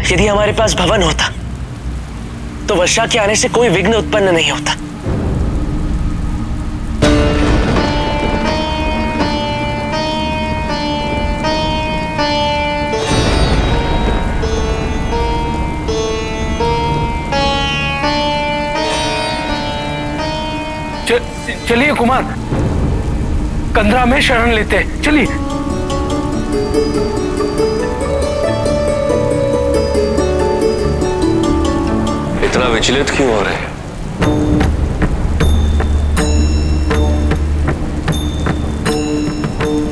यदि हमारे पास भवन होता तो वर्षा के आने से कोई विघ्न उत्पन्न नहीं होता। चलिए कुमार, कंधरा में शरण लेते हैं, चलिए। इतना विचलित क्यों हो रहे हैं?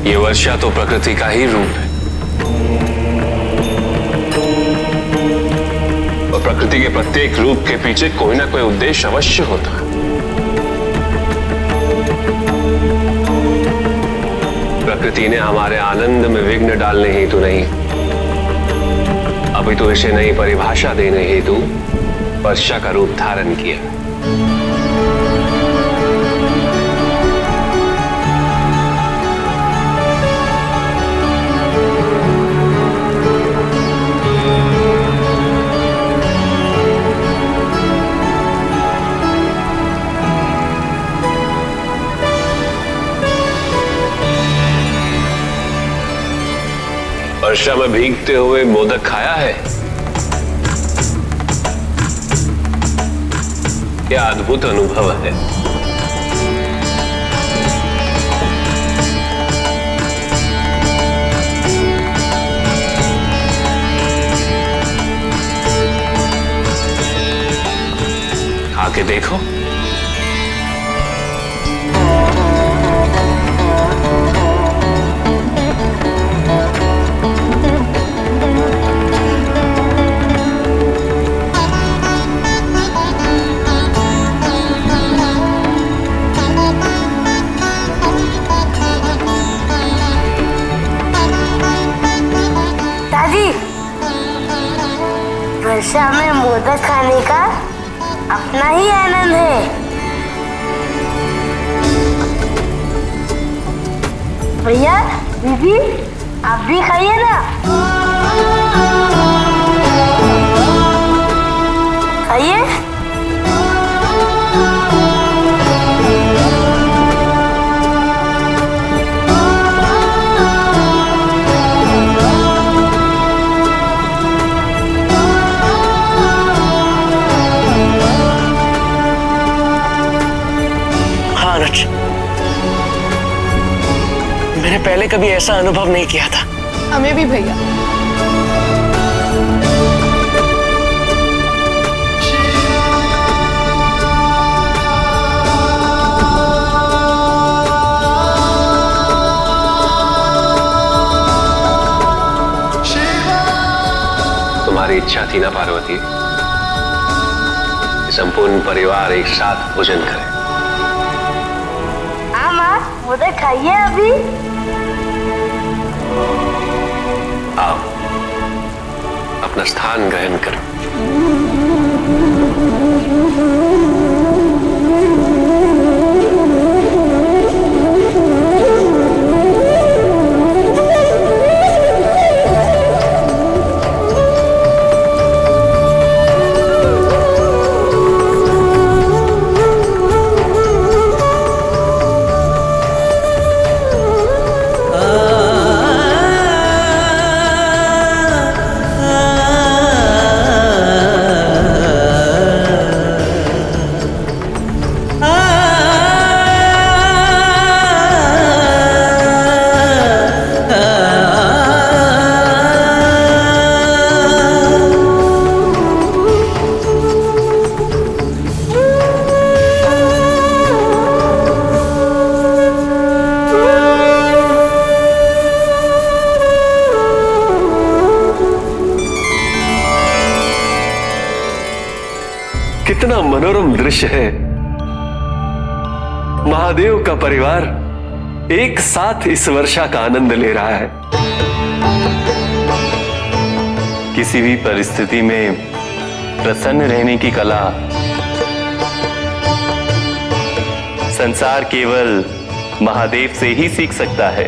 ये वर्षा तो प्रकृति का ही रूप है और प्रकृति के प्रत्येक रूप के पीछे कोई ना कोई उद्देश्य अवश्य होता है। प्रकृति ने हमारे आनंद में विघ्न डालने हेतु नहीं, अभी तो इसे नई परिभाषा देने हेतु वर्षा का रूप धारण किया। वर्षा में भीगते हुए मोदक खाया है? क्या अद्भुत अनुभव है। खा के देखो। वर्षा में मोदक खाने का अपना ही आनंद है। भैया, दीदी, आप भी खाइए ना। खाइए। मैंने पहले कभी ऐसा अनुभव नहीं किया था। हमें भी भैया। तुम्हारी इच्छा थी ना पार्वती, संपूर्ण परिवार एक साथ भोजन करे। मोदक खाइए अभी। आओ, अपना स्थान ग्रहण करो। कितना मनोरम दृश्य है। महादेव का परिवार एक साथ इस वर्षा का आनंद ले रहा है। किसी भी परिस्थिति में प्रसन्न रहने की कला संसार केवल महादेव से ही सीख सकता है।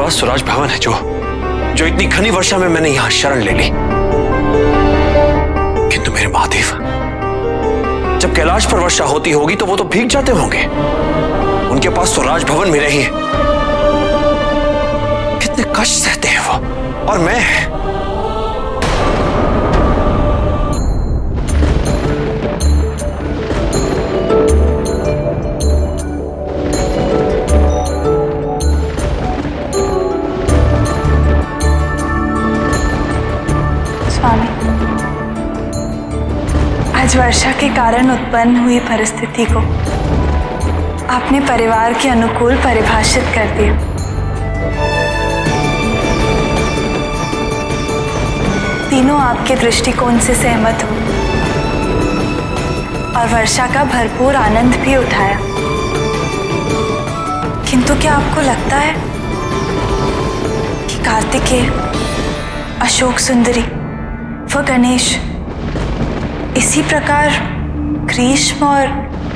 पास स्वराज भवन है जो इतनी घनी वर्षा में मैंने यहां शरण ले ली। किंतु मेरे महादेव, जब कैलाश पर वर्षा होती होगी तो वो तो भीग जाते होंगे। उनके पास तो राजभवन में नहीं है। कितने कष्ट सहते हैं वो, और मैं स्वामी, आज वर्षा के कारण उत्पन्न हुई परिस्थिति को आपने परिवार के अनुकूल परिभाषित कर दिया। तीनों आपके दृष्टिकोण से सहमत हो और वर्षा का भरपूर आनंद भी उठाया। किंतु क्या आपको लगता है कि कार्तिकेय, अशोक सुंदरी व गणेश इसी प्रकार ग्रीष्म और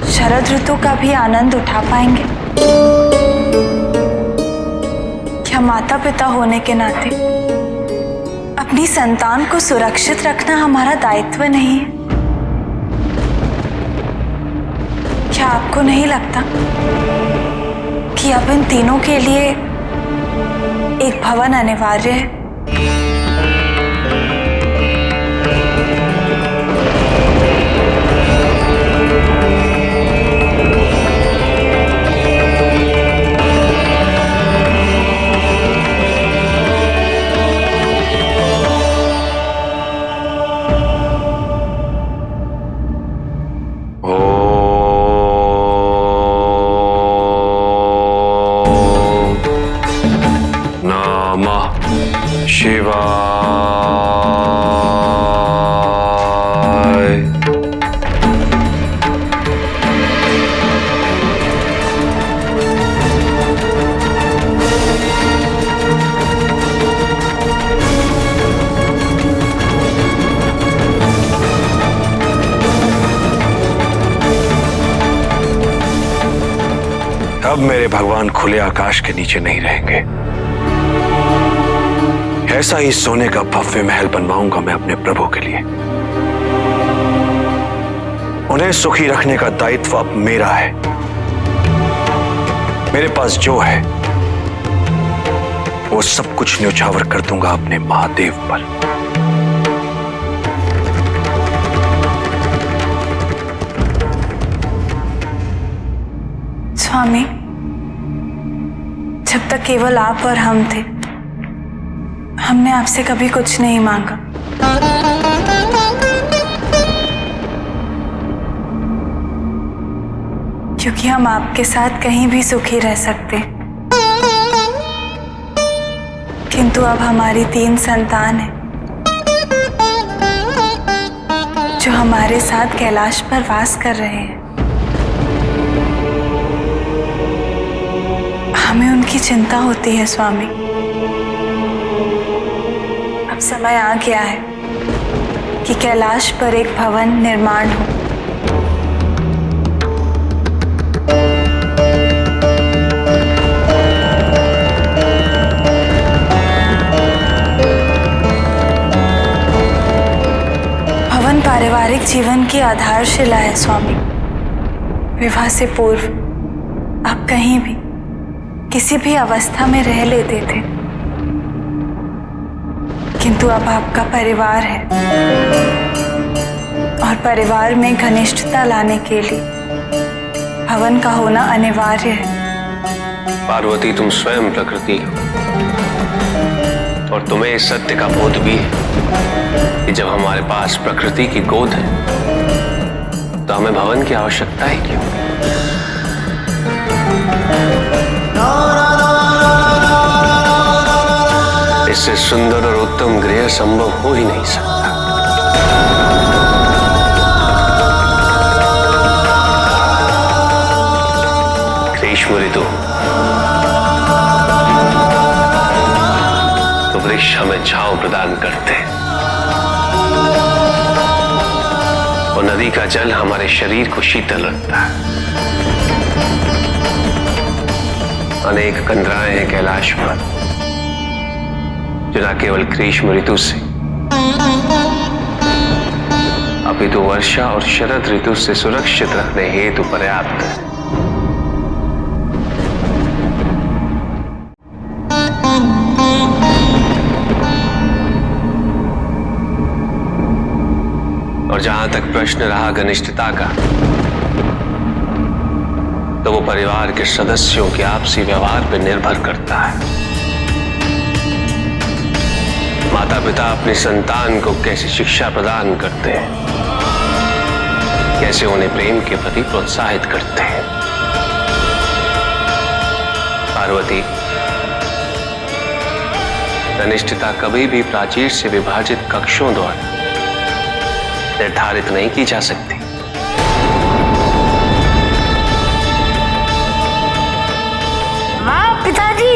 शरद ऋतु का भी आनंद उठा पाएंगे? क्या माता पिता होने के नाते अपनी संतान को सुरक्षित रखना हमारा दायित्व नहीं है? क्या आपको नहीं लगता कि अब इन तीनों के लिए एक भवन अनिवार्य है? शिवाय। अब मेरे भगवान खुले आकाश के नीचे नहीं रहेंगे। ऐसा ही सोने का भव्य महल बनवाऊंगा मैं अपने प्रभु के लिए। उन्हें सुखी रखने का दायित्व अब मेरा है। मेरे पास जो है वो सब कुछ न्यौछावर कर दूंगा अपने महादेव पर। स्वामी, जब तक केवल आप और हम थे, हमने आपसे कभी कुछ नहीं मांगा। क्योंकि हम आपके साथ कहीं भी सुखी रह सकते। किंतु अब हमारी 3 संतान हैं जो हमारे साथ कैलाश पर वास कर रहे हैं। हमें उनकी चिंता होती है स्वामी। अब समय आ गया है कि कैलाश पर एक भवन निर्माण हो। भवन पारिवारिक जीवन की आधारशिला है स्वामी। विवाह से पूर्व आप कहीं भी किसी भी अवस्था में रह लेते थे, किंतु अब आपका परिवार है और परिवार में घनिष्ठता लाने के लिए भवन का होना अनिवार्य है। पार्वती, तुम स्वयं प्रकृति हो और तुम्हें इस सत्य का बोध भी है कि जब हमारे पास प्रकृति की गोद है तो हमें भवन की आवश्यकता ही क्यों? इससे सुंदर और उत्तम गृह संभव हो ही नहीं सकता। ग्रीष्म ऋतु तो वृक्ष हमें छांव प्रदान करते हैं और नदी का जल हमारे शरीर को शीतल रखता है। अनेक कंदराएं हैं कैलाश पर, जो न केवल ग्रीष्म ऋतु से अपितु वर्षा और शरद ऋतु से सुरक्षित रखने हेतु पर्याप्त है। और जहां तक प्रश्न रहा घनिष्ठता का, तो वो परिवार के सदस्यों के आपसी व्यवहार पर निर्भर करता है। माता पिता अपनी संतान को कैसी शिक्षा प्रदान करते हैं, कैसे उन्हें प्रेम के प्रति प्रोत्साहित करते हैं। पार्वती, घनिष्ठता कभी भी प्राचीर से विभाजित कक्षों द्वारा निर्धारित नहीं की जा सकती। माँ, पिताजी।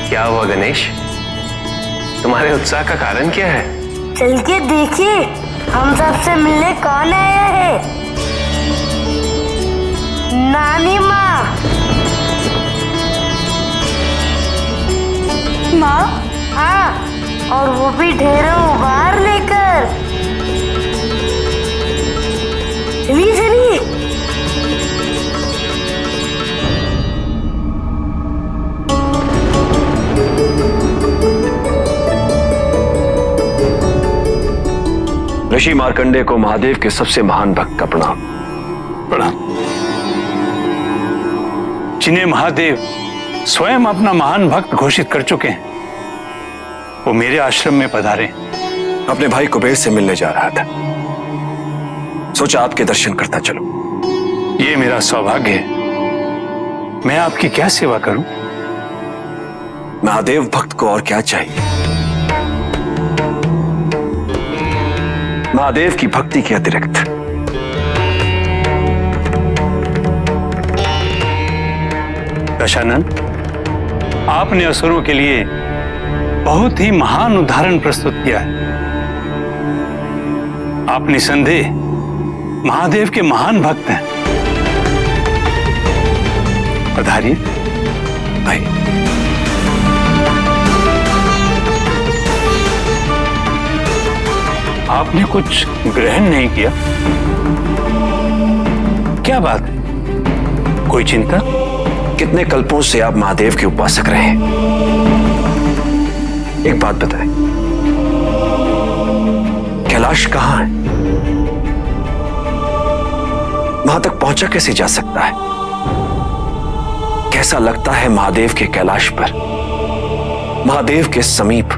क्या हुआ गणेश? तुम्हारे उत्साह का कारण क्या है? चल के देखिए, हम सबसे मिलने कौन आया है। नानी माँ। माँ, हाँ, और वो भी ढेरों बार लेकर। चलिए चलिए। ऋषि मार्कंडेय को महादेव के सबसे महान भक्त का प्रणाम। प्रणाम। जिन्हें महादेव स्वयं अपना महान भक्त घोषित कर चुके हैं, वो मेरे आश्रम में पधारे। अपने भाई कुबेर से मिलने जा रहा था, सोचा आपके दर्शन करता चलो। ये मेरा सौभाग्य है। मैं आपकी क्या सेवा करूं? महादेव भक्त को और क्या चाहिए? महादेव की भक्ति के अतिरिक्त दशानन, आपने असुरों के लिए बहुत ही महान उदाहरण प्रस्तुत किया है। आप निसंदेह महादेव के महान भक्त हैं। पधारिए। भाई, आपने कुछ ग्रहण नहीं किया? क्या बात है? कोई चिंता? कितने कल्पों से आप महादेव के उपासक रहे हैं? एक बात बताएं, कैलाश कहां है? वहां तक पहुंचा कैसे जा सकता है? कैसा लगता है महादेव के कैलाश पर, महादेव के समीप?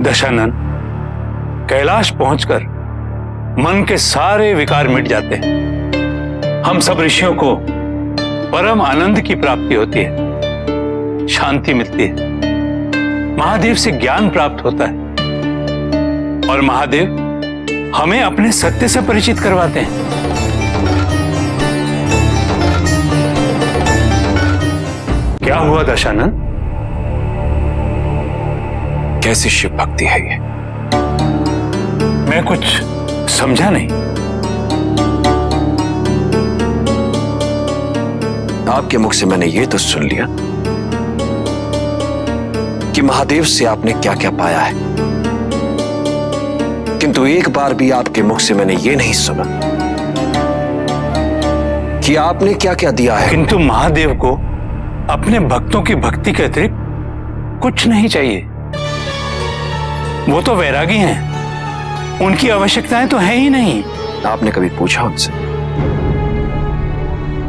दशानन, कैलाश पहुंचकर मन के सारे विकार मिट जाते हैं। हम सब ऋषियों को परम आनंद की प्राप्ति होती है, शांति मिलती है, महादेव से ज्ञान प्राप्त होता है और महादेव हमें अपने सत्य से परिचित करवाते हैं। क्या हुआ दशानन? कैसी शिव भक्ति है ये? मैं कुछ समझा नहीं। आपके मुख से मैंने ये तो सुन लिया कि महादेव से आपने क्या क्या पाया है, किंतु एक बार भी आपके मुख से मैंने ये नहीं सुना कि आपने क्या क्या दिया है। किंतु महादेव को अपने भक्तों की भक्ति के अतिरिक्त कुछ नहीं चाहिए। वो तो वैरागी हैं, उनकी आवश्यकताएं तो है ही नहीं। आपने कभी पूछा उनसे?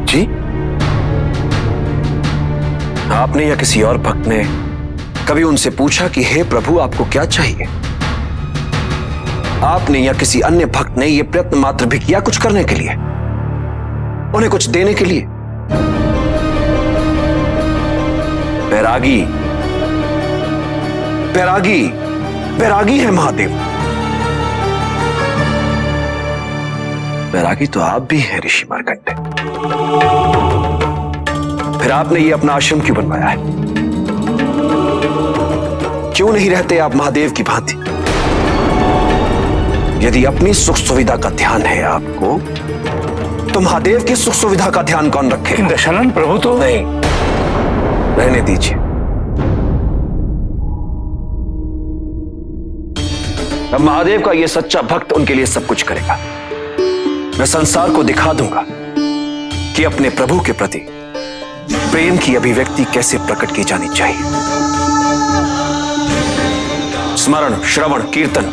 जी? आपने या किसी और भक्त ने कभी उनसे पूछा कि हे प्रभु, आपको क्या चाहिए? आपने या किसी अन्य भक्त ने यह प्रयत्न मात्र भी किया कुछ करने के लिए, उन्हें कुछ देने के लिए? बैरागी, बैरागी, बैरागी है महादेव। बैरागी तो आप भी हैं ऋषि मार्कंडेय। फिर आपने ये अपना आश्रम क्यों बनवाया है? क्यों नहीं रहते आप महादेव की भांति? यदि अपनी सुख सुविधा का ध्यान है आपको, तो महादेव की सुख सुविधा का ध्यान कौन रखे? दशानंद प्रभु तो नहीं, रहने दीजिए। अब महादेव का यह सच्चा भक्त उनके लिए सब कुछ करेगा। मैं संसार को दिखा दूंगा कि अपने प्रभु के प्रति प्रेम की अभिव्यक्ति कैसे प्रकट की जानी चाहिए। स्मरण, श्रवण, कीर्तन,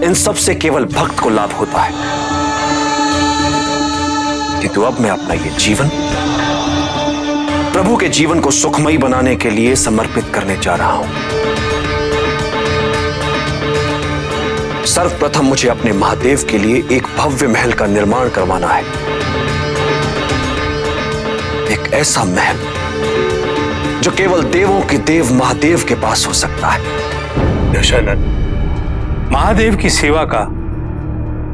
इन सब से केवल भक्त को लाभ होता है। किंतु अब मैं अपना ये जीवन प्रभु के जीवन को सुखमयी बनाने के लिए समर्पित करने जा रहा हूं। सर्वप्रथम मुझे अपने महादेव के लिए एक भव्य महल का निर्माण करवाना है। एक ऐसा महल जो केवल देवों के देव महादेव के पास हो सकता है। दशानंद, महादेव की सेवा का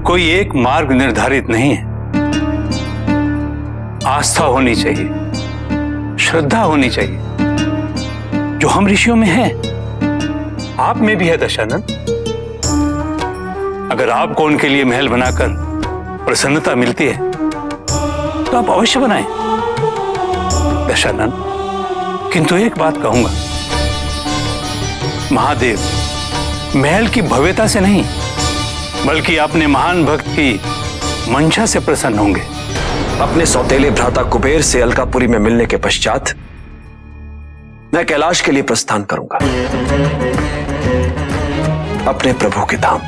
कोई एक मार्ग निर्धारित नहीं है। आस्था होनी चाहिए, श्रद्धा होनी चाहिए, जो हम ऋषियों में है, आप में भी है दशानंद। अगर आपको उनके लिए महल बनाकर प्रसन्नता मिलती है तो आप अवश्य बनाएं दशानंद। किंतु एक बात कहूंगा, महादेव महल की भव्यता से नहीं बल्कि अपने महान भक्त की मंशा से प्रसन्न होंगे। अपने सौतेले भ्राता कुबेर से अलकापुरी में मिलने के पश्चात मैं कैलाश के लिए प्रस्थान करूंगा, अपने प्रभु के धाम।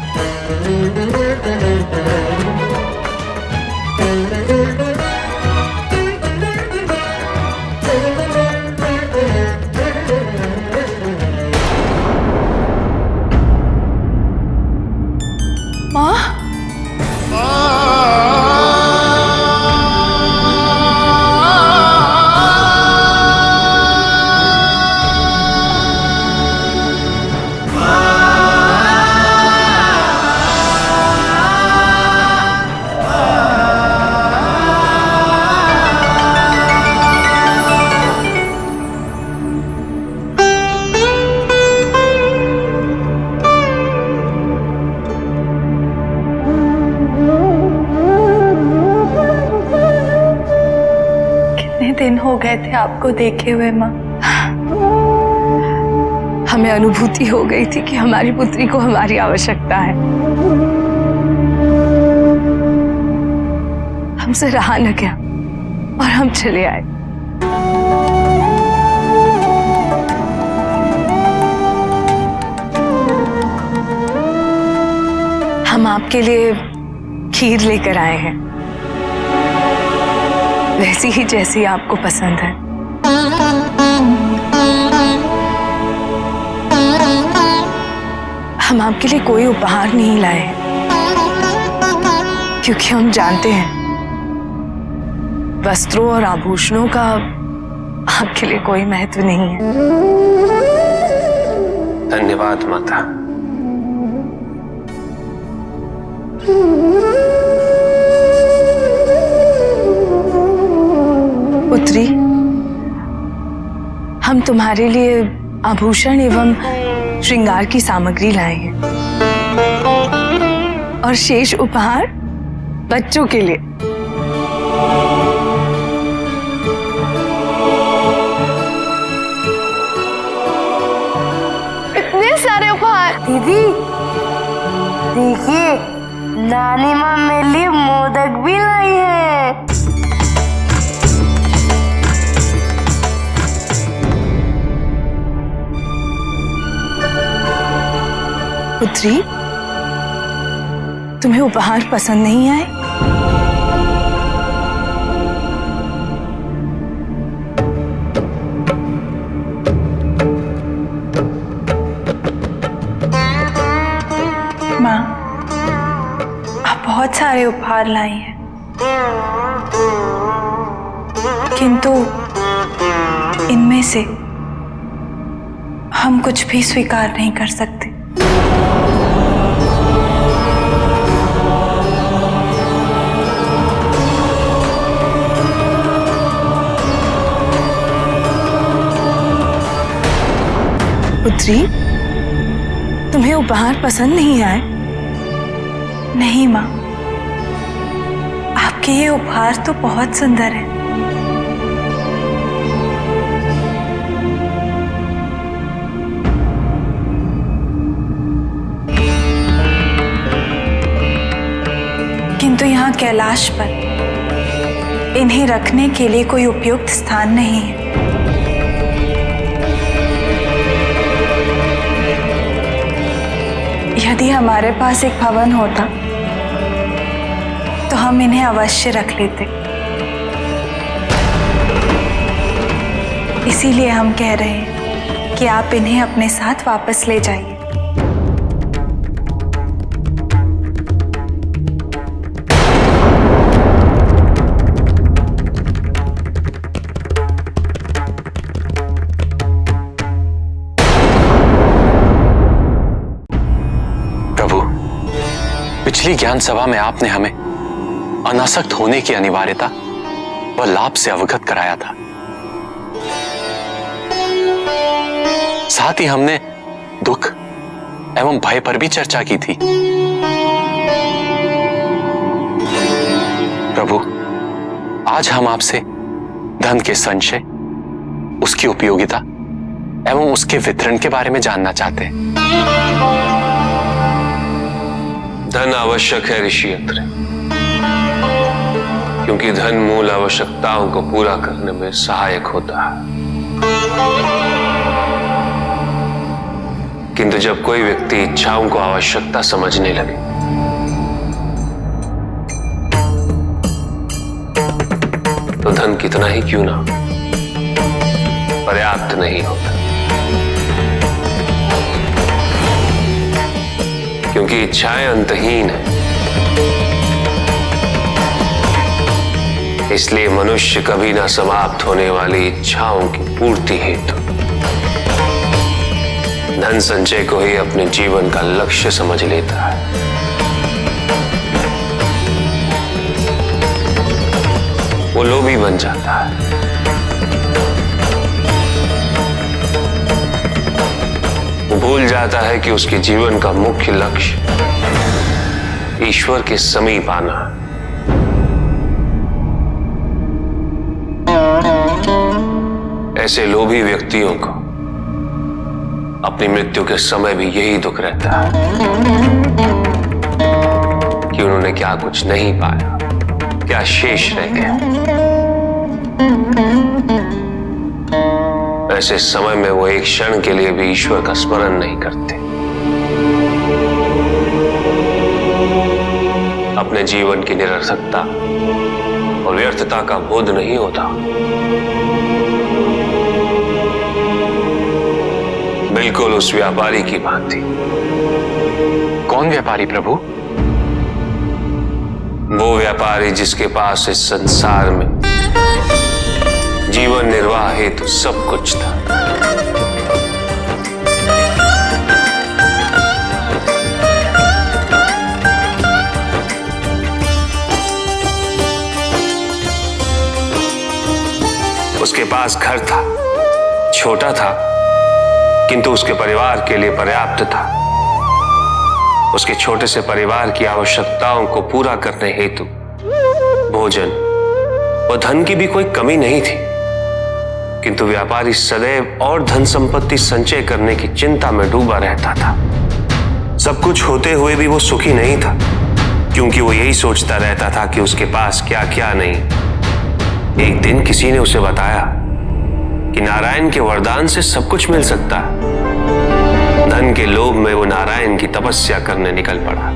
माँ, दिन हो गए थे आपको देखे हुए माँ। हमें अनुभूति हो गई थी कि हमारी पुत्री को हमारी आवश्यकता है। हमसे रहा न गया और हम चले आए। हम आपके लिए खीर लेकर आए हैं, वैसी ही जैसी आपको पसंद है। हम आपके लिए कोई उपहार नहीं लाए हैं, क्योंकि हम जानते हैं वस्त्रों और आभूषणों का आपके लिए कोई महत्व नहीं है। धन्यवाद माता। पुत्री, हम तुम्हारे लिए आभूषण एवं श्रृंगार की सामग्री लाए हैं और शेष उपहार बच्चों के लिए। इतने सारे उपहार। दीदी देखिए, नानी माँ मेरे लिए मोदक भी लाई है। पुत्री, तुम्हें उपहार पसंद नहीं आए? माँ, आप बहुत सारे उपहार लाई हैं, किंतु इनमें से हम कुछ भी स्वीकार नहीं कर सकते। पुत्री, तुम्हें उपहार पसंद नहीं आए? नहीं माँ, आपके ये उपहार तो बहुत सुंदर है। किंतु यहाँ कैलाश पर इन्हें रखने के लिए कोई उपयुक्त स्थान नहीं है। यदि हमारे पास एक भवन होता तो हम इन्हें अवश्य रख लेते। इसीलिए हम कह रहे हैं कि आप इन्हें अपने साथ वापस ले जाइए। पिछली ज्ञान सभा में आपने हमें अनासक्त होने की अनिवार्यता व लाभ से अवगत कराया था। साथ ही हमने दुख एवं भय पर भी चर्चा की थी। प्रभु, आज हम आपसे धन के संचय, उसकी उपयोगिता एवं उसके वितरण के बारे में जानना चाहते हैं। धन आवश्यक है ऋषि अत्रि, क्योंकि धन मूल आवश्यकताओं को पूरा करने में सहायक होता है। किंतु जब कोई व्यक्ति इच्छाओं को आवश्यकता समझने लगे तो धन कितना ही क्यों ना हो, पर्याप्त नहीं होता, क्योंकि इच्छाएं अंतहीन है। इसलिए मनुष्य कभी ना समाप्त होने वाली इच्छाओं की पूर्ति हेतु धन संचय को ही अपने जीवन का लक्ष्य समझ लेता है। वो लोभी बन जाता है। वो भूल जाता है कि उसके जीवन का मुख्य लक्ष्य ईश्वर के समीप आना है। ऐसे लोभी व्यक्तियों को अपनी मृत्यु के समय भी यही दुख रहता है कि उन्होंने क्या कुछ नहीं पाया, क्या शेष रह गया। ऐसे समय में वो एक क्षण के लिए भी ईश्वर का स्मरण नहीं करते, अपने जीवन की निरर्थकता और व्यर्थता का बोध नहीं होता। बिल्कुल उस व्यापारी की भांति। कौन व्यापारी प्रभु? वो व्यापारी जिसके पास इस संसार में जीवन निर्वाह हेतु सब कुछ था, उसके पास घर था, छोटा था किंतु उसके परिवार के लिए पर्याप्त था। उसके छोटे से परिवार की आवश्यकताओं को पूरा करने हेतु भोजन व धन की भी कोई कमी नहीं थी, किंतु व्यापारी सदैव और धन संपत्ति संचय करने की चिंता में डूबा रहता था। सब कुछ होते हुए भी वो सुखी नहीं था, क्योंकि वो यही सोचता रहता था कि उसके पास क्या क्या नहीं। एक दिन किसी ने उसे बताया कि नारायण के वरदान से सब कुछ मिल सकता है। धन के लोभ में वो नारायण की तपस्या करने निकल पड़ा।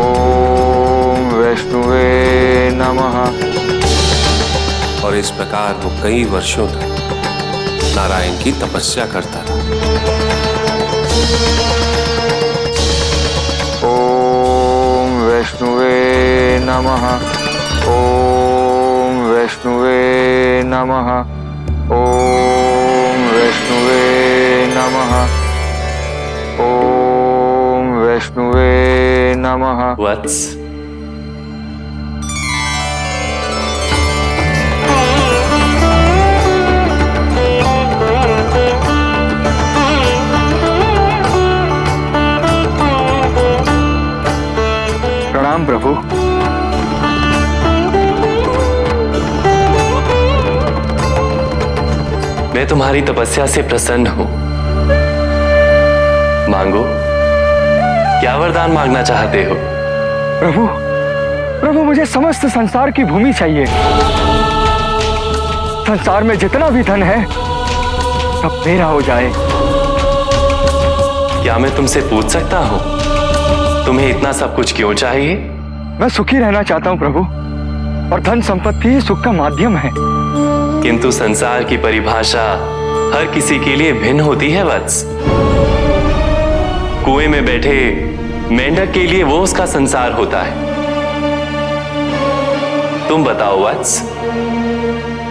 ओम वैष्णवे नमः। और इस प्रकार वो कई वर्षों तक नारायण की तपस्या करता रहा। ओम वैष्णवे नमः। ओम वैष्णवे नमः। ओम वैष्णवे नमः। ओम वैष्णवे नमः। वत्स, मैं तुम्हारी तपस्या से प्रसन्न हूं। मांगो, क्या वरदान मांगना चाहते हो? प्रभु, प्रभु मुझे समस्त संसार की भूमि चाहिए। संसार में जितना भी धन है सब मेरा हो जाए। क्या मैं तुमसे पूछ सकता हूं, तुम्हें इतना सब कुछ क्यों चाहिए? मैं सुखी रहना चाहता हूँ प्रभु, और धन संपत्ति ही सुख का माध्यम है। किंतु संसार की परिभाषा हर किसी के लिए भिन्न होती है वत्स। कुएं में बैठे मेंढक के लिए वो उसका संसार होता है। तुम बताओ वत्स,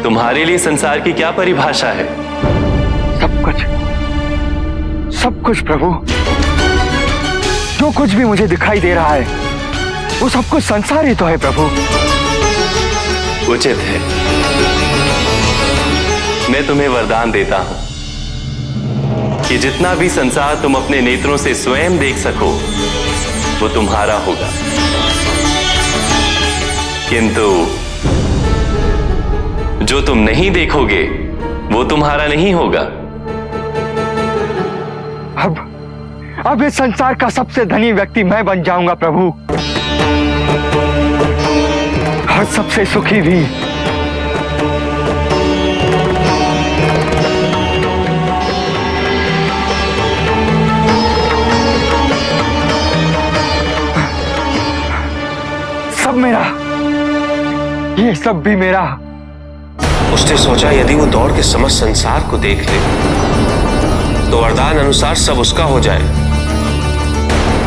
तुम्हारे लिए संसार की क्या परिभाषा है? सब कुछ प्रभु, जो कुछ भी मुझे दिखाई दे रहा है वो सब कुछ संसार ही तो है प्रभु। उचित है, मैं तुम्हें वरदान देता हूं कि जितना भी संसार तुम अपने नेत्रों से स्वयं देख सको वो तुम्हारा होगा, किंतु जो तुम नहीं देखोगे वो तुम्हारा नहीं होगा। अब इस संसार का सबसे धनी व्यक्ति मैं बन जाऊंगा प्रभु, और सबसे सुखी भी। सब मेरा, ये सब भी मेरा। उसने सोचा यदि वो दौड़ के समस्त संसार को देख ले तो वरदान अनुसार सब उसका हो जाए।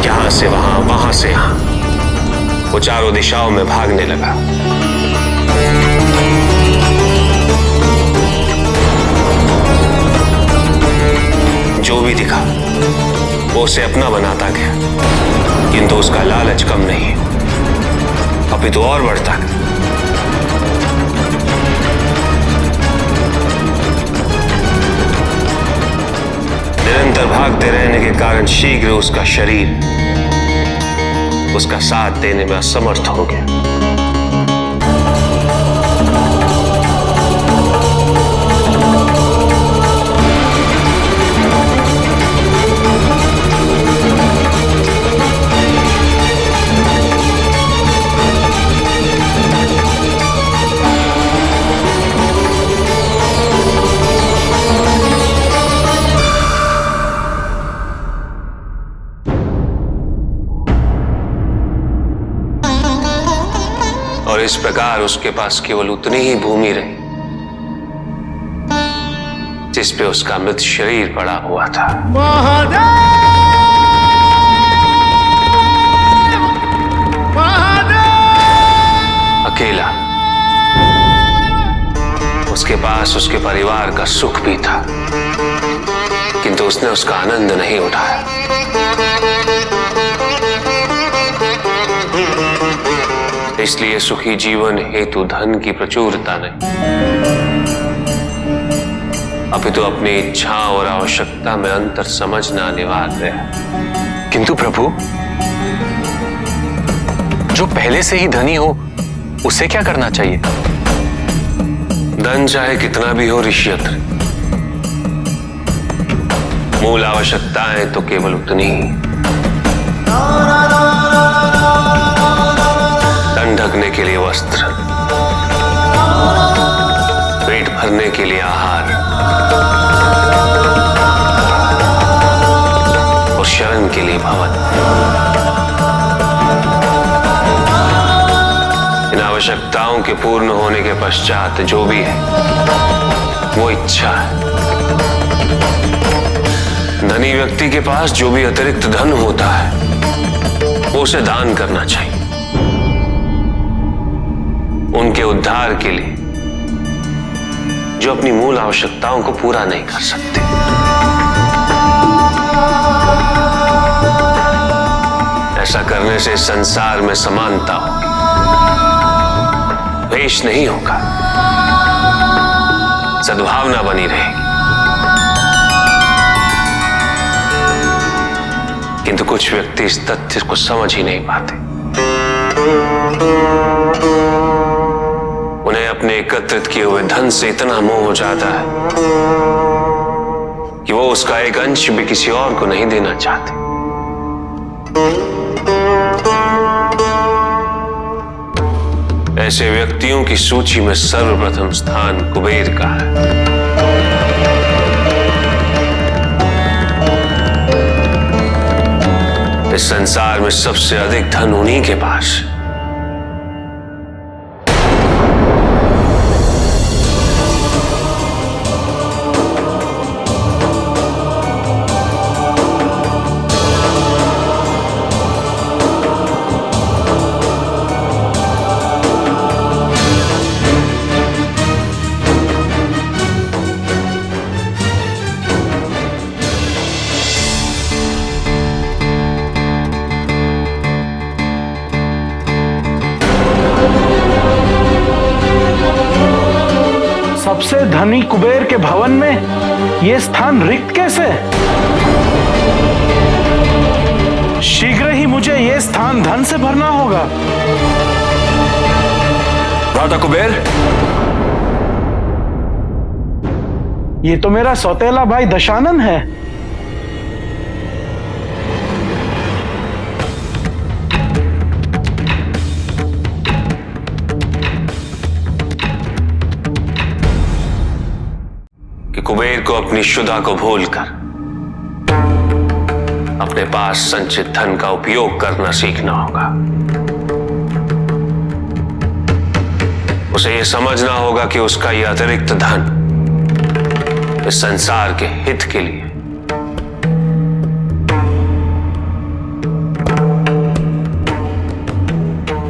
यहां से वहां, वहां से यहां, वो चारों दिशाओं में भागने लगा। जो भी दिखा वो उसे अपना बनाता गया, किंतु उसका लालच कम नहीं, अपितु और बढ़ता गया। निरंतर भागते रहने के कारण शीघ्र उसका शरीर उसका साथ देने में असमर्थ हो गया। और इस प्रकार उसके पास केवल उतनी ही भूमि रही जिस पे उसका मृत शरीर पड़ा हुआ था। अकेला, उसके पास उसके परिवार का सुख भी था, किंतु उसने उसका आनंद नहीं उठाया। इसलिए सुखी जीवन हेतु धन की प्रचुरता नहीं, अपितु अपनी इच्छा और आवश्यकता में अंतर समझना अनिवार्य है। किंतु प्रभु, जो पहले से ही धनी हो उसे क्या करना चाहिए? धन चाहे कितना भी हो ऋषियत्र, मूल आवश्यकताएं तो केवल उतनी ही। तन ढकने के लिए वस्त्र, पेट भरने के लिए आहार और शरण के लिए भवन। इन आवश्यकताओं के पूर्ण होने के पश्चात जो भी है वो इच्छा है। धनी व्यक्ति के पास जो भी अतिरिक्त धन होता है वो उसे दान करना चाहिए, उनके उद्धार के लिए जो अपनी मूल आवश्यकताओं को पूरा नहीं कर सकते। ऐसा करने से संसार में समानता होगी, द्वेष नहीं होगा, सद्भावना बनी रहेगी। किंतु कुछ व्यक्ति इस तथ्य को समझ ही नहीं पाते। वो उन्हें अपने एकत्रित किए हुए धन से इतना मोह हो जाता है कि वो उसका एक अंश भी किसी और को नहीं देना चाहते। ऐसे व्यक्तियों की सूची में सर्वप्रथम स्थान कुबेर का है। इस संसार में सबसे अधिक धन उन्हीं के पास है। सबसे धनी कुबेर के भवन में यह स्थान रिक्त कैसे? शीघ्र ही मुझे यह स्थान धन से भरना होगा। भ्राता कुबेर, ये तो मेरा सौतेला भाई दशानन है। कुबेर को अपनी शुदा को भूलकर अपने पास संचित धन का उपयोग करना सीखना होगा। उसे यह समझना होगा कि उसका यह अतिरिक्त धन इस संसार के हित के लिए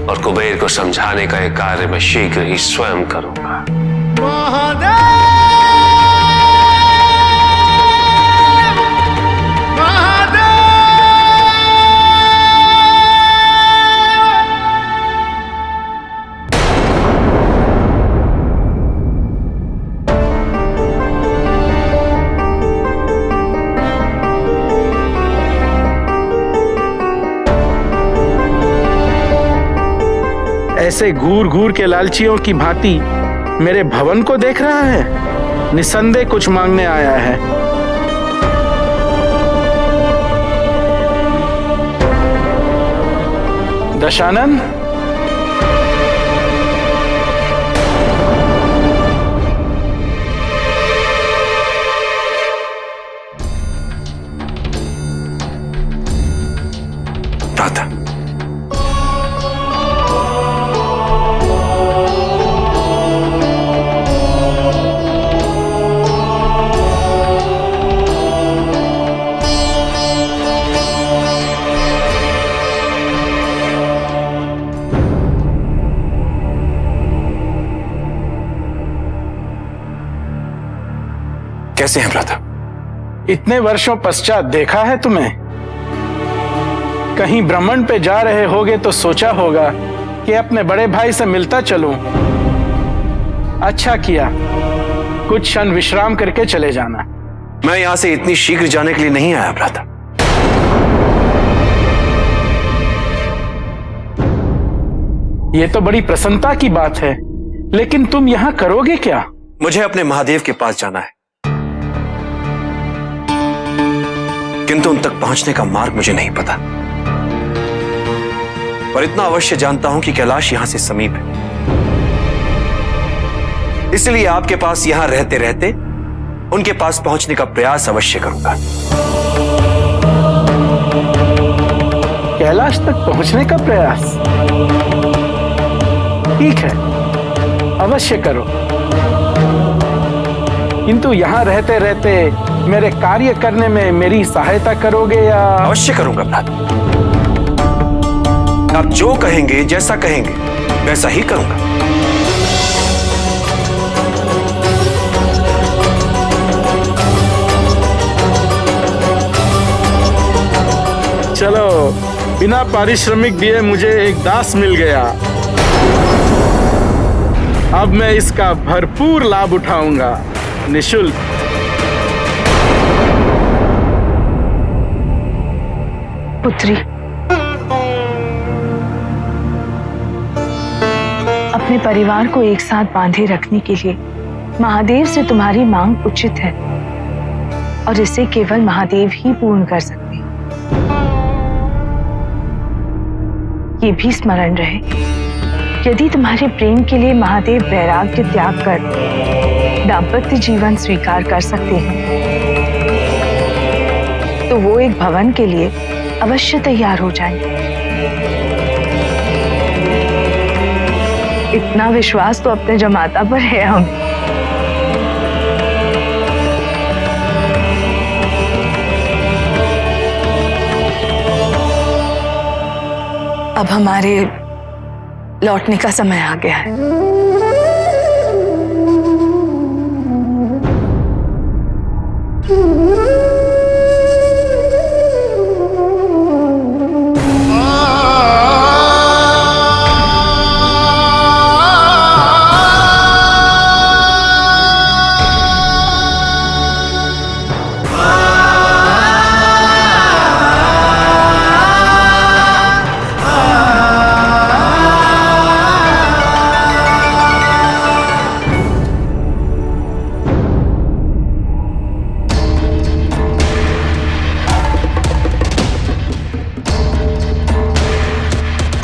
और कुबेर को समझाने का यह कार्य मैं शीघ्र ही स्वयं करूंगा। ऐसे घूर घूर के लालचियों की भांति मेरे भवन को देख रहा है। निसंदेह कुछ मांगने आया है। दशानन, भ्राता, कैसे हैं भ्राता? इतने वर्षों पश्चात देखा है तुम्हें। कहीं भ्रमण पे जा रहे होगे तो सोचा होगा कि अपने बड़े भाई से मिलता चलूं। अच्छा किया, कुछ क्षण विश्राम करके चले जाना। मैं यहां से इतनी शीघ्र जाने के लिए नहीं आया भ्राता। यह तो बड़ी प्रसन्नता की बात है, लेकिन तुम यहां करोगे क्या? मुझे अपने महादेव के पास जाना है, किंतु उन तक पहुंचने का मार्ग मुझे नहीं पता। पर इतना अवश्य जानता हूं कि कैलाश यहां से समीप है। इसलिए आपके पास यहां रहते रहते उनके पास पहुंचने का प्रयास अवश्य करूंगा। कैलाश तक पहुंचने का प्रयास? ठीक है, अवश्य करो। किंतु यहां रहते रहते मेरे कार्य करने में मेरी सहायता करोगे या? अवश्य करूंगा भ्राता। आप जो कहेंगे, जैसा कहेंगे, वैसा ही करूंगा। चलो, बिना पारिश्रमिक दिए मुझे एक दास मिल गया। अब मैं इसका भरपूर लाभ उठाऊंगा, निःशुल्क। पुत्री, अपने परिवार को एक साथ बांधे रखने के लिए महादेव से तुम्हारी मांग उचित है और इसे केवल महादेव ही पूर्ण कर सकते हैं। ये भी स्मरण रहे, यदि तुम्हारे प्रेम के लिए महादेव वैराग्य त्याग कर दाम्पत्य जीवन स्वीकार कर सकते हैं तो वो एक भवन के लिए अवश्य तैयार हो जाएंगे। इतना विश्वास तो अपने जमाता पर है हमें। अब हमारे लौटने का समय आ गया है।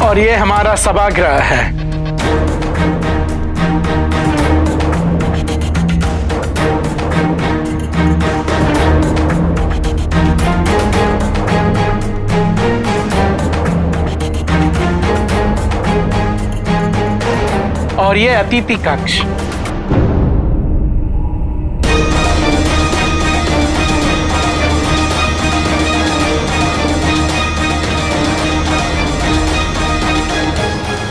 और ये हमारा सभागृह है। और ये अतिथि कक्ष।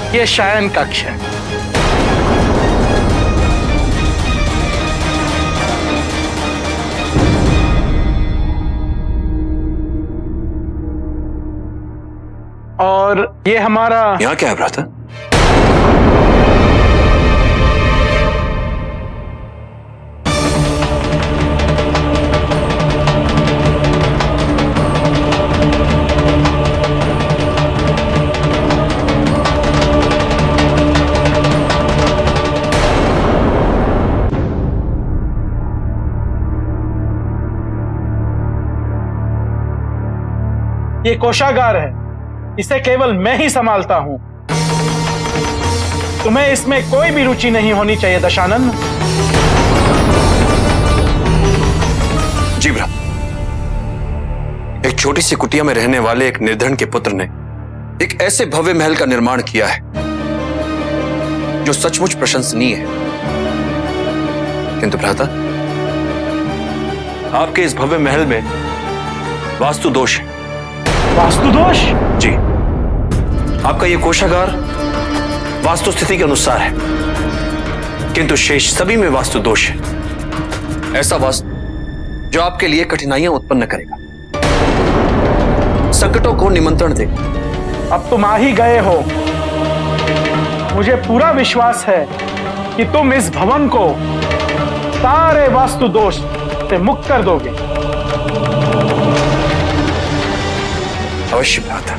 ये शयन कक्ष है। और ये हमारा यहाँ क्या है भ्राता? ये कोषागार है, इसे केवल मैं ही संभालता हूं। तुम्हें इसमें कोई भी रुचि नहीं होनी चाहिए दशानन। जी भ्राता, एक छोटी सी कुटिया में रहने वाले एक निर्धन के पुत्र ने एक ऐसे भव्य महल का निर्माण किया है जो सचमुच प्रशंसनीय है। किंतु भ्राता, आपके इस भव्य महल में वास्तु दोष है। वास्तु दोष? जी, आपका यह कोषागार वास्तु स्थिति के अनुसार है, किंतु शेष सभी में वास्तु दोष है। ऐसा वास्तु जो आपके लिए कठिनाइयां उत्पन्न करेगा, संकटों को निमंत्रण दे। अब तुम आ ही गए हो, मुझे पूरा विश्वास है कि तुम इस भवन को सारे वास्तु दोष से मुक्त कर दोगे। अवश्य भ्राता।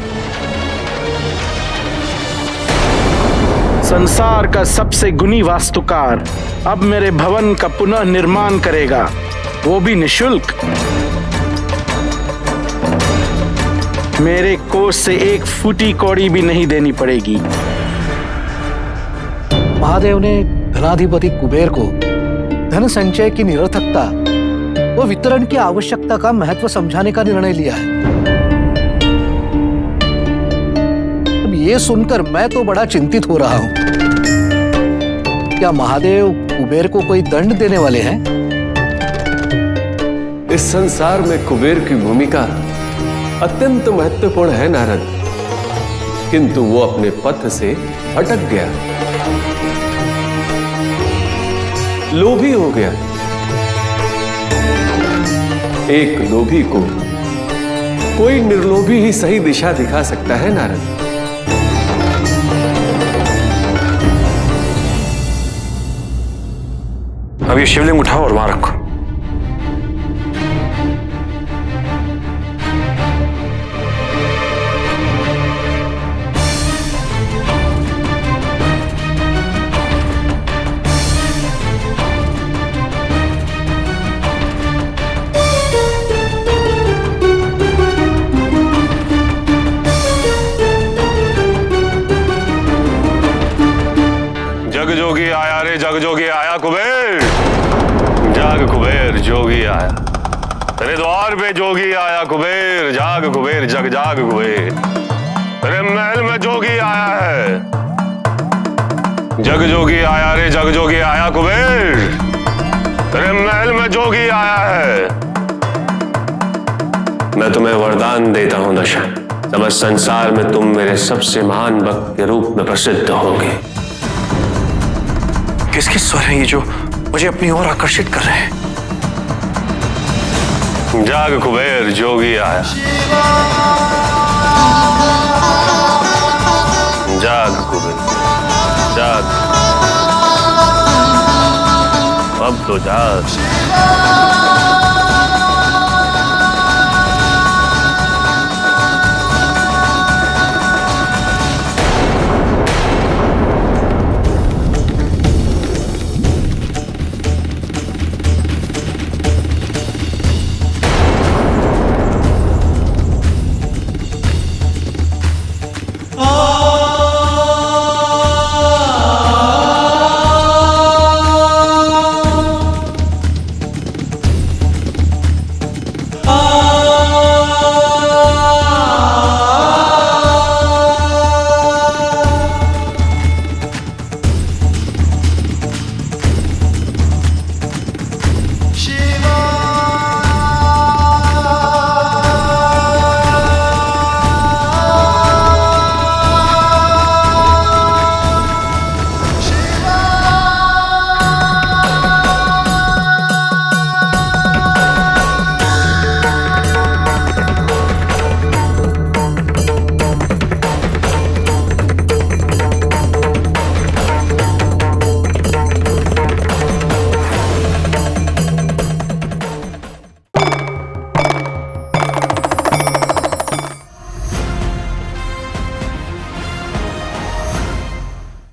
संसार का सबसे गुणी वास्तुकार अब मेरे भवन का पुनः निर्माण करेगा, वो भी निशुल्क। मेरे कोष से एक फूटी कौड़ी भी नहीं देनी पड़ेगी। महादेव ने धनाधिपति कुबेर को धन संचय की निरर्थकता व वितरण की आवश्यकता का महत्व समझाने का निर्णय लिया है। अब ये सुनकर मैं तो बड़ा चिंतित हो रहा हूं। क्या महादेव कुबेर को कोई दंड देने वाले हैं? इस संसार में कुबेर की भूमिका अत्यंत महत्वपूर्ण है नारद, किंतु वो अपने पथ से भटक गया, लोभी हो गया। एक लोभी को कोई निर्लोभी ही सही दिशा दिखा सकता है नारद। अब ये शिवलिंग उठाओ और वहां रखो। कुबेर जोगी आया, तेरे द्वार पे जोगी आया कुबेर, जाग कुबेर जग जाग कुबेर, तेरे महल में जोगी आया है, जग जोगी आया रे जग जोगी आया कुबेर, तेरे महल में जोगी आया है। मैं तुम्हें वरदान देता हूं दशा, समस्त संसार में तुम मेरे सबसे महान भक्त के रूप में प्रसिद्ध होगे। किसके स्वर हैं ये जो मुझे अपनी ओर आकर्षित कर रहे हैं? जाग कुबेर जोगी आया, जाग कुबेर जाग, अब तो जाग।